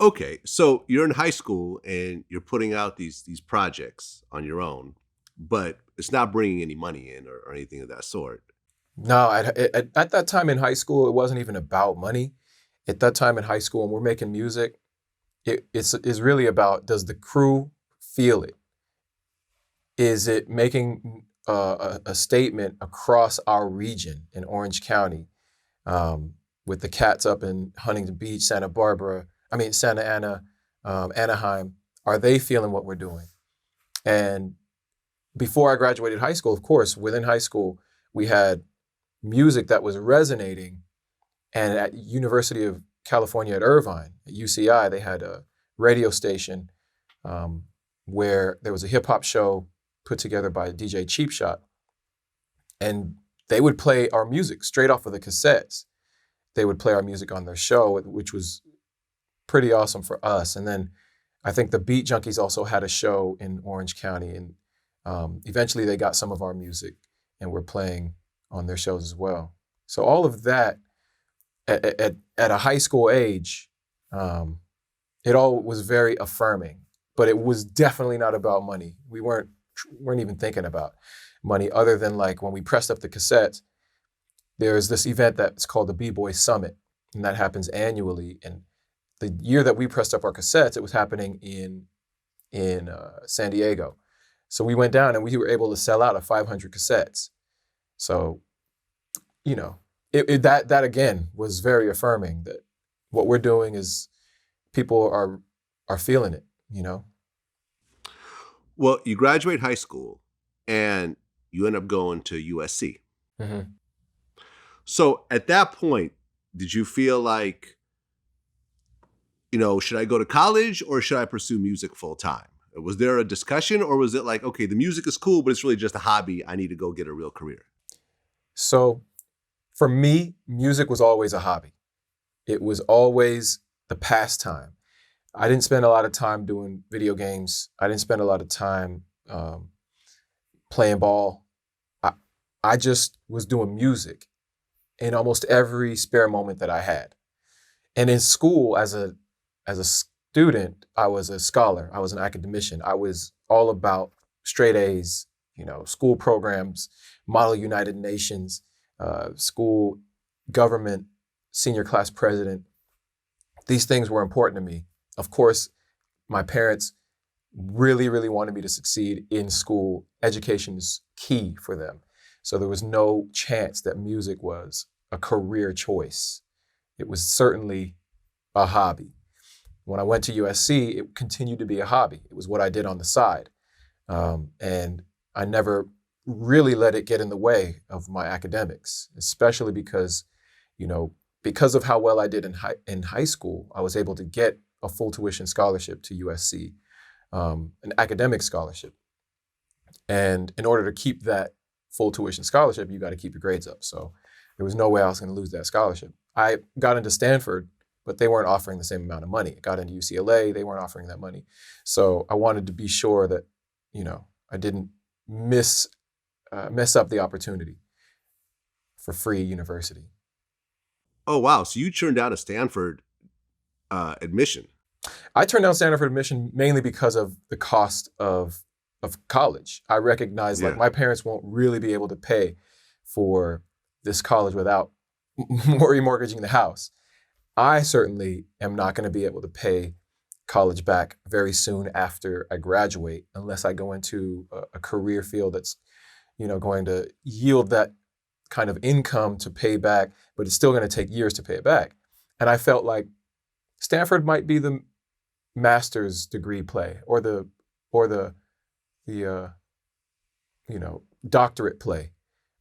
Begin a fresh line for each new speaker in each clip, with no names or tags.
Okay, so you're in high school and you're putting out these projects on your own, but it's not bringing any money in or anything of that sort.
No, at that time in high school, it wasn't even about money. At that time in high school, when we're making music, it's really about, does the crew feel it? Is it making a statement across our region in Orange County, with the cats up in Huntington Beach, Santa Barbara, I mean, Santa Ana, Anaheim? Are they feeling what we're doing? And before I graduated high school, of course, within high school, we had music that was resonating. And at University of California at Irvine, at UCI, they had a radio station, um, where there was a hip hop show put together by DJ Cheap Shot, and they would play our music straight off of the cassettes. They would play our music on their show, which was pretty awesome for us. And then I think the Beat Junkies also had a show in Orange County, and eventually they got some of our music and were playing on their shows as well. So all of that at a high school age, um, it all was very affirming, but it was definitely not about money. We weren't even thinking about money, other than like when we pressed up the cassettes, there's this event that's called the B-Boy Summit, and that happens annually. And the year that we pressed up our cassettes, it was happening in San Diego. So we went down and we were able to sell out of 500 cassettes. So, you know, that again was very affirming, that what we're doing is, people are feeling it, you know?
Well, you graduate high school and you end up going to USC.
Hmm.
So at that point, did you feel like, should I go to college or should I pursue music full time? Was there a discussion, or was it like, okay, the music is cool, but it's really just a hobby. I need to go get a real career?
So for me, music was always a hobby. It was always the pastime. I didn't spend a lot of time doing video games. I didn't spend a lot of time playing ball. I, I just was doing music in almost every spare moment that I had. And in school, as a student, I was a scholar. I was an academician. I was all about straight A's, school programs, Model United Nations, school government, senior class president. These things were important to me. Of course, my parents really, really wanted me to succeed in school. Education is key for them. So there was no chance that music was a career choice. It was certainly a hobby. When I went to USC, it continued to be a hobby. It was what I did on the side. And I never really let it get in the way of my academics, especially because of how well I did in high school. I was able to get a full tuition scholarship to USC, an academic scholarship. And in order to keep that full tuition scholarship, you got to keep your grades up. So there was no way I was going to lose that scholarship. I got into Stanford, but they weren't offering the same amount of money. I got into UCLA, they weren't offering that money. So I wanted to be sure that, I didn't mess up the opportunity for free university.
Oh, wow. So you turned down a Stanford admission.
I turned down Stanford admission mainly because of the cost of college. I recognized, like,
Yeah.
my parents won't really be able to pay for this college without remortgaging the house. I certainly am not going to be able to pay college back very soon after I graduate, unless I go into a career field that's, going to yield that kind of income to pay back, but it's still going to take years to pay it back. And I felt like Stanford might be the master's degree play, or the doctorate play,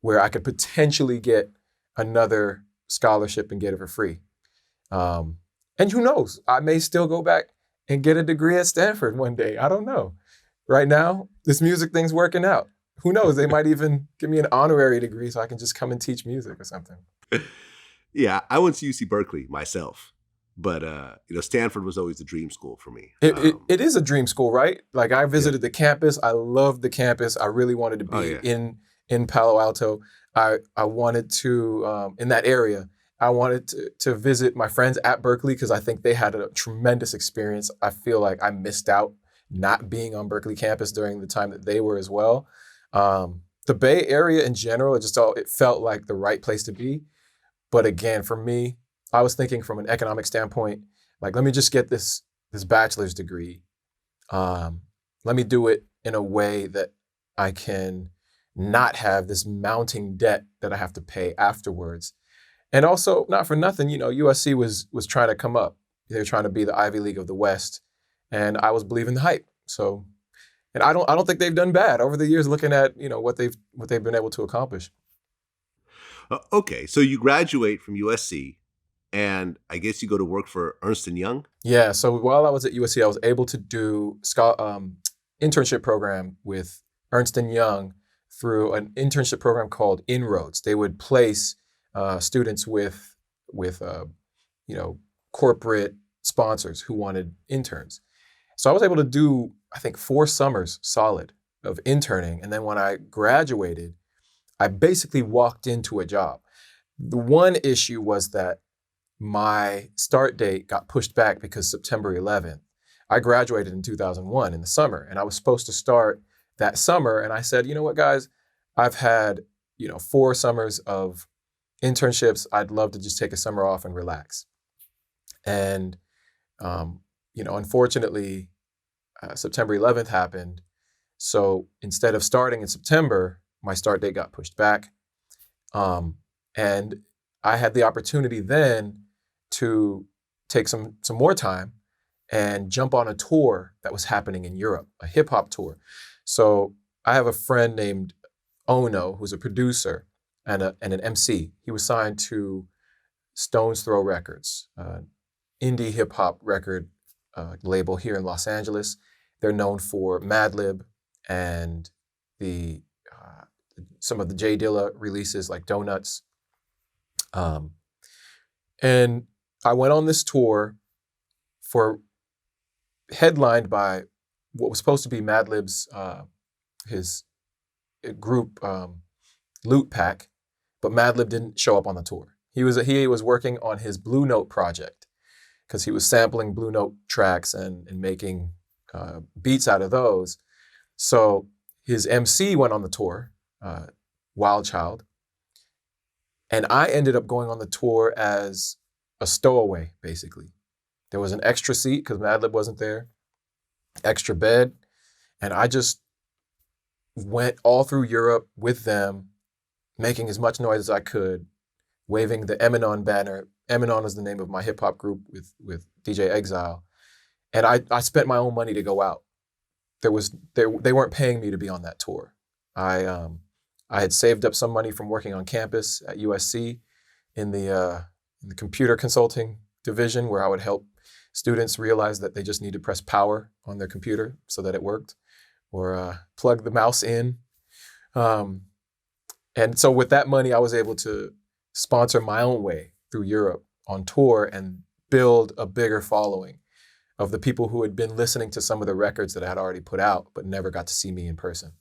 where I could potentially get another scholarship and get it for free. And who knows? I may still go back and get a degree at Stanford one day. I don't know. Right now, this music thing's working out. Who knows? They might even give me an honorary degree so I can just come and teach music or something.
Yeah, I went to UC Berkeley myself, but Stanford was always the dream school for me.
It is a dream school, right? Like, I
Yeah.
visited the campus. I loved the campus. I really wanted to
Oh
be
yeah.
in Palo Alto. I wanted to, in that area. I wanted to visit my friends at Berkeley because I think they had a tremendous experience. I feel like I missed out not being on Berkeley campus during the time that they were as well. The Bay Area in general, it felt like the right place to be. But again, for me, I was thinking from an economic standpoint, like, let me just get this bachelor's degree. Let me do it in a way that I can not have this mounting debt that I have to pay afterwards. And also, not for nothing, USC was trying to come up. They were trying to be the Ivy League of the West, and I was believing the hype. So, and I don't think they've done bad over the years. Looking at what they've been able to accomplish.
Okay, so you graduate from USC, and I guess you go to work for Ernst & Young?
Yeah. So while I was at USC, I was able to do internship program with Ernst & Young through an internship program called Inroads. They would place students with corporate sponsors who wanted interns. So I was able to do, I think, 4 summers solid of interning. And then when I graduated, I basically walked into a job. The one issue was that my start date got pushed back because September 11th. I graduated in 2001 in the summer, and I was supposed to start that summer. And I said, you know what, guys, I've had 4 summers of internships. I'd love to just take a summer off and relax. And unfortunately, September 11th happened. So instead of starting in September, my start date got pushed back. And I had the opportunity then to take some more time and jump on a tour that was happening in Europe, a hip hop tour. So I have a friend named Ono, who's a producer and an MC. He was signed to Stone's Throw Records, indie hip hop record label here in Los Angeles. They're known for Madlib and some of the J Dilla releases like Donuts. And I went on this tour headlined by what was supposed to be Madlib's his group Loot Pack, but Madlib didn't show up on the tour. He was working on his Blue Note project because he was sampling Blue Note tracks and making beats out of those. So his MC went on the tour, Wild Child, and I ended up going on the tour as a stowaway, basically. There was an extra seat because Madlib wasn't there, extra bed, and I just went all through Europe with them, making as much noise as I could, waving the Eminon banner. Eminon is the name of my hip hop group with DJ Exile, and I spent my own money to go out. They weren't paying me to be on that tour. I had saved up some money from working on campus at USC in the computer consulting division, where I would help students realize that they just need to press power on their computer so that it worked, or plug the mouse in. And so with that money, I was able to sponsor my own way through Europe on tour and build a bigger following of the people who had been listening to some of the records that I had already put out, but never got to see me in person.